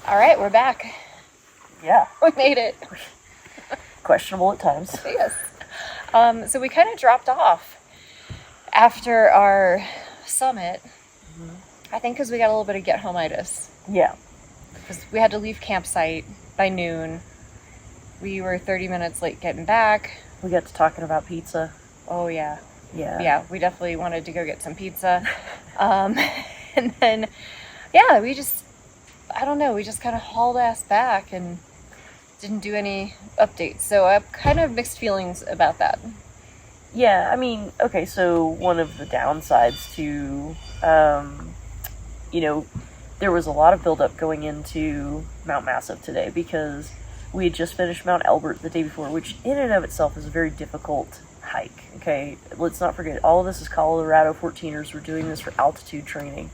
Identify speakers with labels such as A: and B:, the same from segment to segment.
A: All right, we're back.
B: Yeah.
A: We made it.
B: Questionable at times.
A: Yes. So we kind of dropped off after our summit. Mm-hmm. I think because we got a little bit of get-home-itis.
B: Yeah.
A: Because we had to leave campsite by noon. We were 30 minutes late getting back.
B: We got to talking about pizza.
A: Oh, yeah.
B: Yeah.
A: Yeah, we definitely wanted to go get some pizza. And then, yeah, we just kind of hauled ass back and didn't do any updates. So I have kind of mixed feelings about that.
B: Yeah, I mean, okay, so one of the downsides to, there was a lot of buildup going into Mount Massive today because we had just finished Mount Elbert the day before, which in and of itself is a very difficult hike, okay? Let's not forget, all of this is Colorado 14ers. We're doing this for altitude training.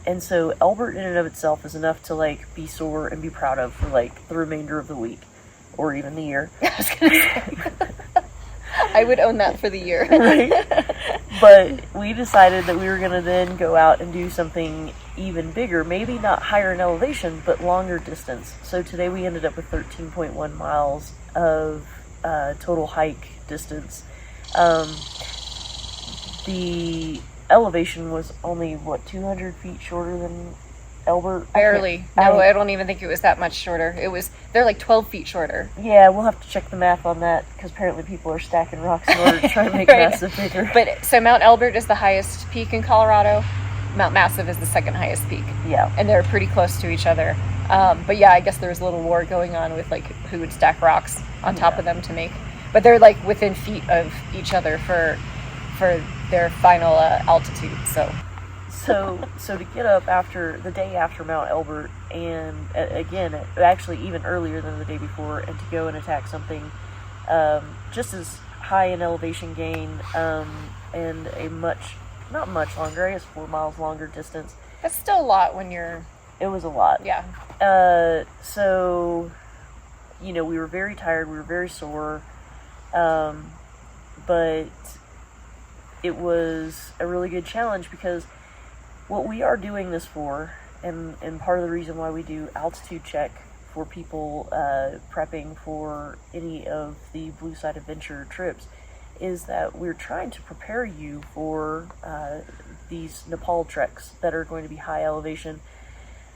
B: And so Elbert in and of itself is enough to, be sore and be proud of for, the remainder of the week. Or even the year.
A: I was going to say. I would own that for the year.
B: Right? But we decided that we were going to then go out and do something even bigger. Maybe not higher in elevation, but longer distance. So today we ended up with 13.1 miles of total hike distance. The elevation was only 200 feet shorter than Elbert?
A: Barely. No, I don't even think it was that much shorter. They're 12 feet shorter.
B: Yeah, we'll have to check the math on that because apparently people are stacking rocks in order to try to make
A: Right.
B: Massive bigger.
A: But so Mount Elbert is the highest peak in Colorado. Mount Massive is the second highest peak.
B: Yeah.
A: And they're pretty close to each other. But yeah, I guess there was a little war going on with who would stack rocks on top of them to make. But they're within feet of each other for their final altitude.
B: So to get up after the day after Mount Elbert, and again, actually even earlier than the day before, and to go and attack something just as high in elevation gain and a not much longer, I guess 4 miles longer distance.
A: That's still a lot when you're...
B: It was a lot.
A: Yeah.
B: So, we were very tired, we were very sore, but it was a really good challenge because what we are doing this for, and part of the reason why we do altitude check for people prepping for any of the Blue Side Adventure trips, is that we're trying to prepare you for these Nepal treks that are going to be high elevation.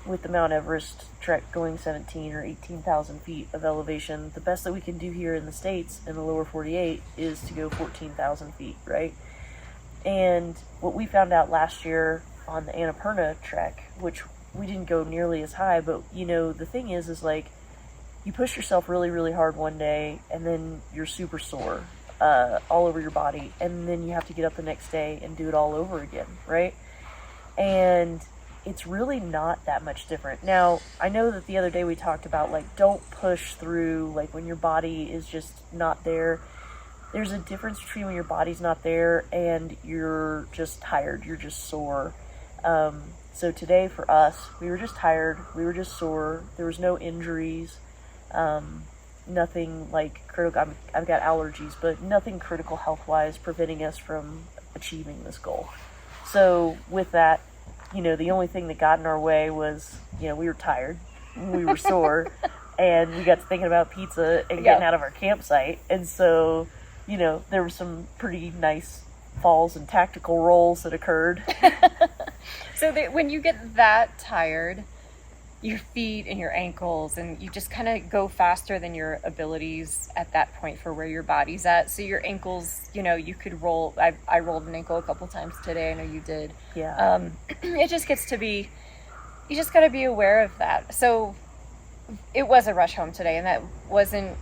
B: With the Mount Everest trek going 17 or 18,000 feet of elevation, the best that we can do here in the States, in the lower 48, is to go 14,000 feet, right? And what we found out last year on the Annapurna trek, which we didn't go nearly as high, but the thing is you push yourself really, really hard one day and then you're super sore all over your body, and then you have to get up the next day and do it all over again, right? And it's really not that much different. Now, I know that the other day we talked about don't push through when your body is just not there. There's a difference between when your body's not there and you're just tired, you're just sore. So today for us, we were just tired, we were just sore, there was no injuries, nothing critical. I've got allergies, but nothing critical health-wise preventing us from achieving this goal. So with that, the only thing that got in our way was, we were tired, we were sore, and we got to thinking about pizza and getting out of our campsite, and so... there were some pretty nice falls and tactical rolls that occurred.
A: So when you get that tired, your feet and your ankles, and you just kind of go faster than your abilities at that point for where your body's at. So your ankles, you could roll. I rolled an ankle a couple times today. I know you did.
B: Yeah.
A: It just gets to be, you just got to be aware of that. So it was a rush home today, and that wasn't...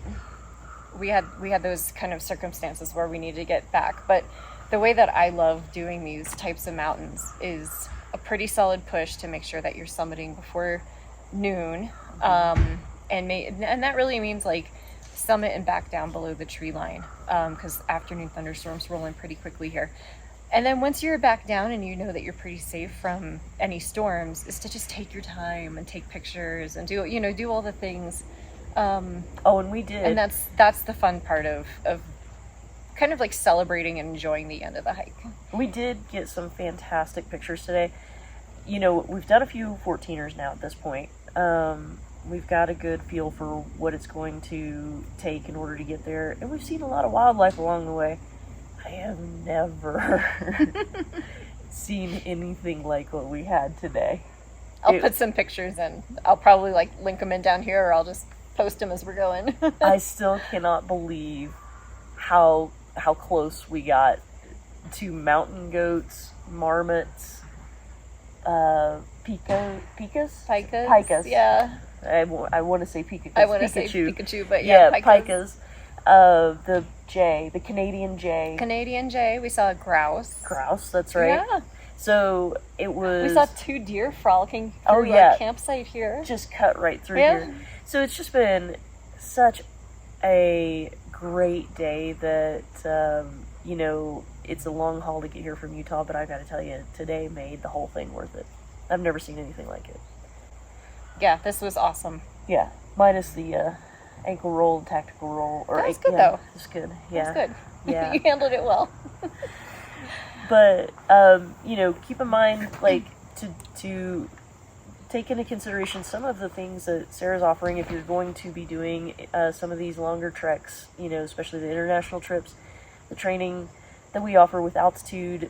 A: We had those kind of circumstances where we needed to get back. But the way that I love doing these types of mountains is a pretty solid push to make sure that you're summiting before noon. And that really means summit and back down below the tree line, because afternoon thunderstorms roll in pretty quickly here. And then once you're back down and you know that you're pretty safe from any storms, is to just take your time and take pictures and do all the things.
B: And we did.
A: And that's the fun part of kind of celebrating and enjoying the end of the hike.
B: We did get some fantastic pictures today. we've done a few 14ers now at this point. We've got a good feel for what it's going to take in order to get there, and we've seen a lot of wildlife along the way. I have never seen anything like what we had today.
A: I'll put some pictures in. I'll probably link them in down here, or I'll just post them as we're going.
B: I still cannot believe how close we got to mountain goats, marmots, pikas.
A: Yeah.
B: I want to say Pikachu.
A: I want to say Pikachu, but yeah,
B: pikas. The jay, the Canadian jay.
A: Canadian jay. We saw a grouse.
B: Grouse, that's right.
A: Yeah.
B: So it was.
A: We saw 2 deer frolicking through our campsite here.
B: Just cut right through here. So it's just been such a great day that it's a long haul to get here from Utah, but I got to tell you, today made the whole thing worth it. I've never seen anything like it.
A: Yeah, this was awesome.
B: Yeah, minus the ankle roll, tactical roll.
A: That was good, though.
B: It's good, yeah.
A: That's good.
B: Yeah.
A: You handled it well.
B: But, keep in mind, to take into consideration some of the things that Sarah's offering if you're going to be doing some of these longer treks, especially the international trips, the training that we offer with altitude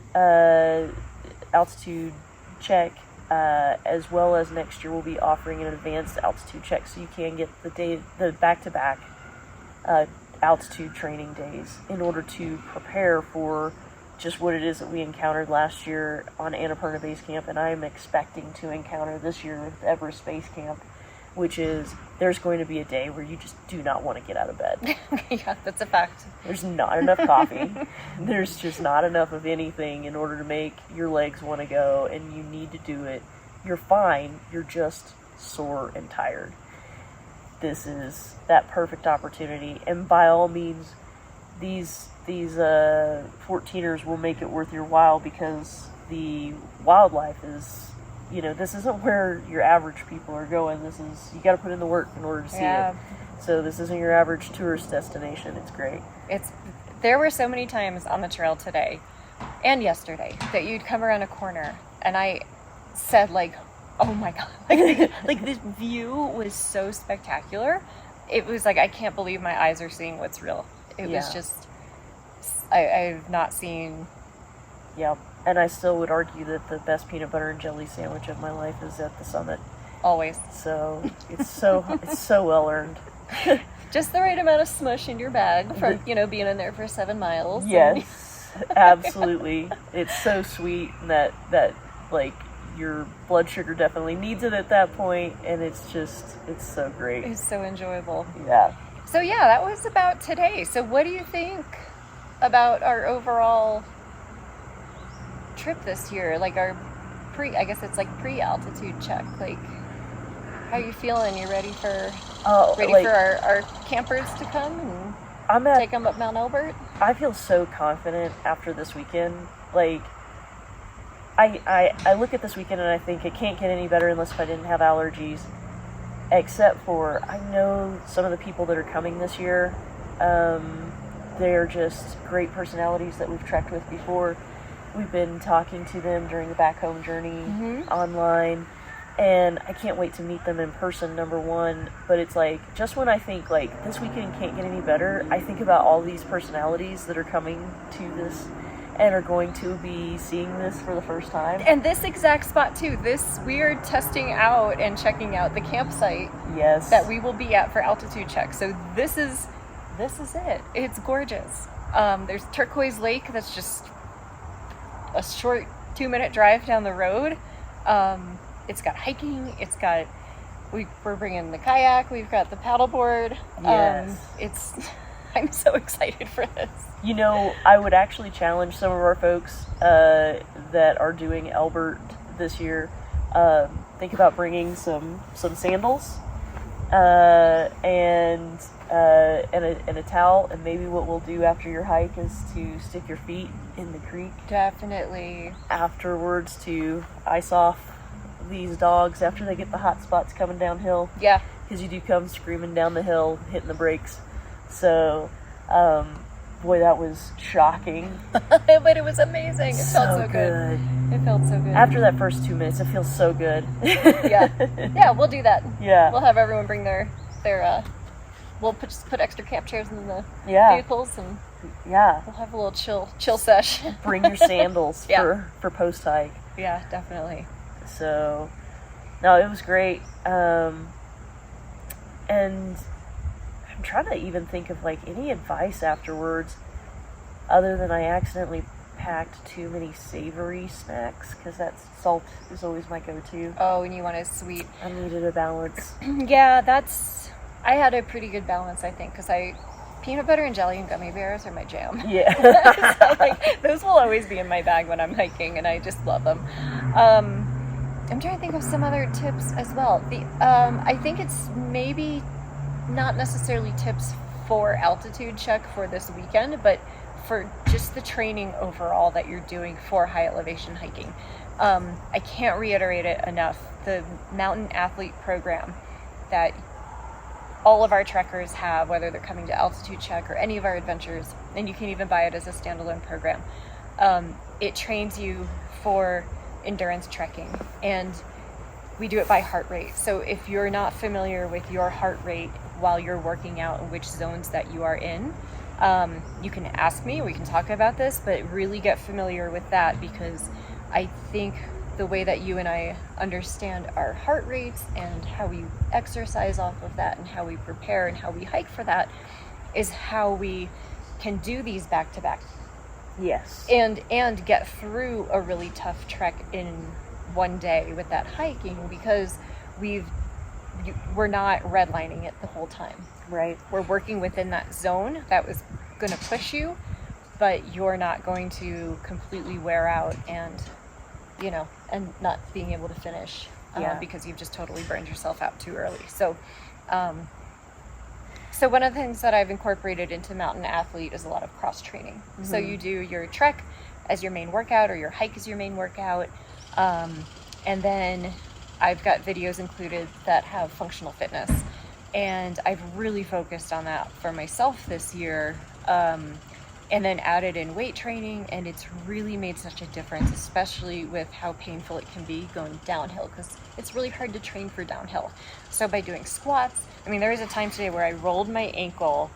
B: check, as well as next year we'll be offering an advanced altitude check, so you can get the back-to-back altitude training days in order to prepare for just what it is that we encountered last year on Annapurna Base Camp, and I'm expecting to encounter this year with Everest Base Camp, which is there's going to be a day where you just do not want to get out of bed.
A: Yeah, that's a fact.
B: There's not enough coffee. There's just not enough of anything in order to make your legs want to go, and you need to do it. You're fine. You're just sore and tired. This is that perfect opportunity, and by all means, these 14ers will make it worth your while, because the wildlife is, this isn't where your average people are going. You got to put in the work in order to see it. So this isn't your average tourist destination. It's great.
A: There were so many times on the trail today and yesterday that you'd come around a corner and I said oh my God, this view was so spectacular. It was I can't believe my eyes are seeing what's real. It was just, I've not seen.
B: Yep. And I still would argue that the best peanut butter and jelly sandwich of my life is at the summit.
A: Always.
B: So it's so well earned.
A: Just the right amount of smush in your bag from being in there for 7 miles.
B: Yes, absolutely. It's so sweet that your blood sugar definitely needs it at that point, and it's so great.
A: It's so enjoyable.
B: Yeah.
A: So yeah, that was about today. So what do you think about our overall trip this year? Our pre-altitude check. How are you feeling? You ready for our campers to come and take them up Mount Elbert?
B: I feel so confident after this weekend. I look at this weekend and I think it can't get any better unless if I didn't have allergies. Except for, I know some of the people that are coming this year, they're just great personalities that we've trekked with before. We've been talking to them during the back home journey online, and I can't wait to meet them in person, number one. But it's just when I think this weekend can't get any better, I think about all these personalities that are coming to this and are going to be seeing this for the first time.
A: And this exact spot too. We are testing out and checking out the campsite that we will be at for altitude check. So this is it. It's gorgeous. There's Turquoise Lake that's just a short 2-minute drive down the road. It's got hiking. We're bringing the kayak. We've got the paddleboard.
B: Yes.
A: I'm so excited for this.
B: I would actually challenge some of our folks that are doing Elbert this year. Think about bringing some sandals and a towel, and maybe what we'll do after your hike is to stick your feet in the creek.
A: Definitely.
B: Afterwards, to ice off these dogs after they get the hot spots coming downhill.
A: Yeah.
B: Because you do come screaming down the hill, hitting the brakes. So, boy, that was shocking.
A: But it was amazing. It felt so good. It felt so good.
B: After that first 2 minutes, it feels so good.
A: Yeah, we'll do that.
B: Yeah.
A: We'll have everyone bring their we'll put extra camp chairs in the vehicles, and we'll have a little chill sesh.
B: Bring your sandals for post hike.
A: Yeah, definitely.
B: So, no, it was great. And I'm trying to even think of like any advice afterwards, other than I accidentally packed too many savory snacks, because that salt is always my go-to.
A: Oh, and you want a sweet.
B: I needed a balance.
A: Yeah, I had a pretty good balance, I think, because peanut butter and jelly and gummy bears are my jam.
B: Yeah.
A: So, like, those will always be in my bag when I'm hiking, and I just love them. I'm trying to think of some other tips as well. I think it's maybe not necessarily tips for altitude check for this weekend, but for just the training overall that you're doing for high elevation hiking. I can't reiterate it enough. The Mountain Athlete program that all of our trekkers have, whether they're coming to altitude check or any of our adventures, and you can even buy it as a standalone program. It trains you for endurance trekking, and we do it by heart rate. So if you're not familiar with your heart rate while you're working out and which zones that you are in, you can ask me, we can talk about this, but really get familiar with that, because I think the way that you and I understand our heart rates and how we exercise off of that and how we prepare and how we hike for that is how we can do these back to back.
B: Yes.
A: And get through a really tough trek in one day with that hiking, because we're not redlining it the whole time.
B: Right.
A: We're working within that zone that was going to push you, but you're not going to completely wear out and not being able to finish because you've just totally burned yourself out too early. So one of the things that I've incorporated into Mountain Athlete is a lot of cross training. Mm-hmm. So you do your trek as your main workout, or your hike as your main workout. And then I've got videos included that have functional fitness. And I've really focused on that for myself this year. And then added in weight training, and it's really made such a difference, especially with how painful it can be going downhill, because it's really hard to train for downhill. So by doing squats, there was a time today where I rolled my ankle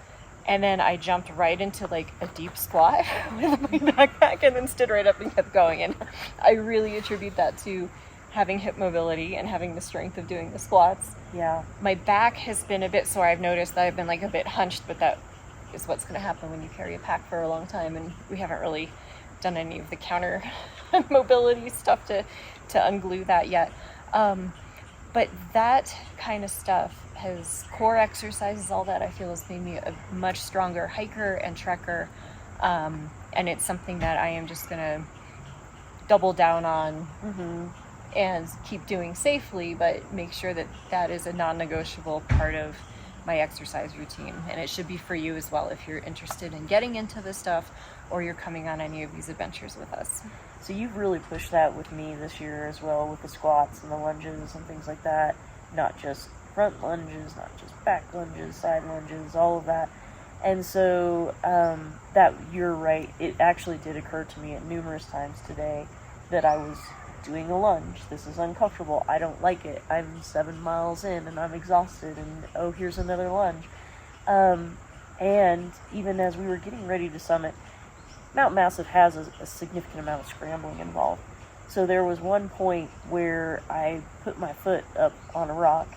A: and then I jumped right into like a deep squat with my backpack and then stood right up and kept going. And I really attribute that to having hip mobility and having the strength of doing the squats.
B: Yeah.
A: My back has been a bit sore. I've noticed that I've been like a bit hunched, but that is what's going to happen when you carry a pack for a long time, and we haven't really done any of the counter mobility stuff to unglue that yet. But that kind of stuff core exercises, all that I feel has made me a much stronger hiker and trekker, and it's something that I am just going to double down on. Mm-hmm. And keep doing safely, but make sure that that is a non-negotiable part of my exercise routine. And it should be for you as well if you're interested in getting into this stuff, or you're coming on any of these adventures with us.
B: So you've really pushed that with me this year as well, with the squats and the lunges and things like that. Not just front lunges, not just back lunges, side lunges, all of that. And so that you're right, it actually did occur to me at numerous times today that I was doing a lunge. This is uncomfortable. I don't like it. I'm 7 miles in and I'm exhausted, and here's another lunge. And even as we were getting ready to summit, Mount Massive has a significant amount of scrambling involved. So there was one point where I put my foot up on a rock,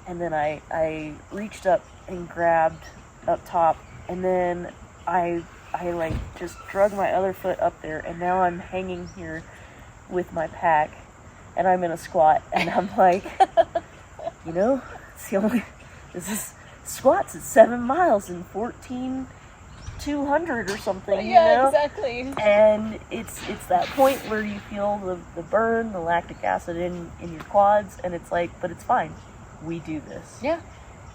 B: and then I reached up and grabbed up top, and then I like just drug my other foot up there, and now I'm hanging here with my pack, and I'm in a squat, and I'm like, this is squats at 7 miles and 14,200 or something,
A: Yeah, exactly.
B: And it's that point where you feel the burn, the lactic acid in your quads, and it's like, but it's fine. We do this.
A: Yeah.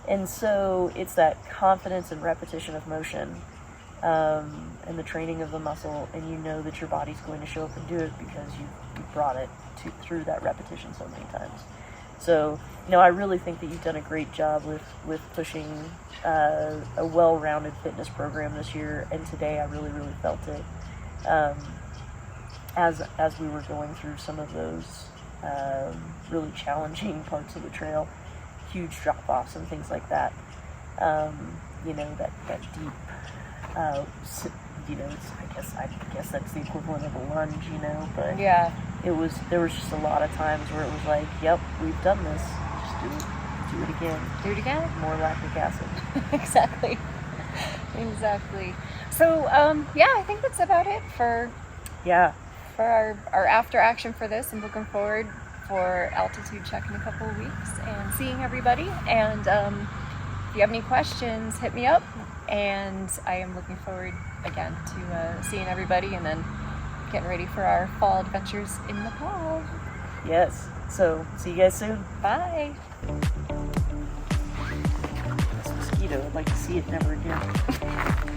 B: And so it's that confidence and repetition of motion, and the training of the muscle, and you know that your body's going to show up and do it because you brought it through that repetition so many times. So, I really think that you've done a great job with pushing a well-rounded fitness program this year, and today I really, really felt it. As we were going through some of those really challenging parts of the trail, huge drop-offs and things like that. That deep, I guess that's the equivalent of a lunge, but
A: Yeah.
B: there was just a lot of times where it was like, yep, we've done this, just do it again.
A: Do it again.
B: More lactic acid.
A: Exactly. So, I think that's about it for our after action for this. I'm looking forward for altitude check in a couple of weeks and seeing everybody. And if you have any questions, hit me up. And I am looking forward again to seeing everybody and then getting ready for our fall adventures in Nepal.
B: Yes. So, see you guys soon.
A: Bye.
B: This mosquito, I'd like to see it never again.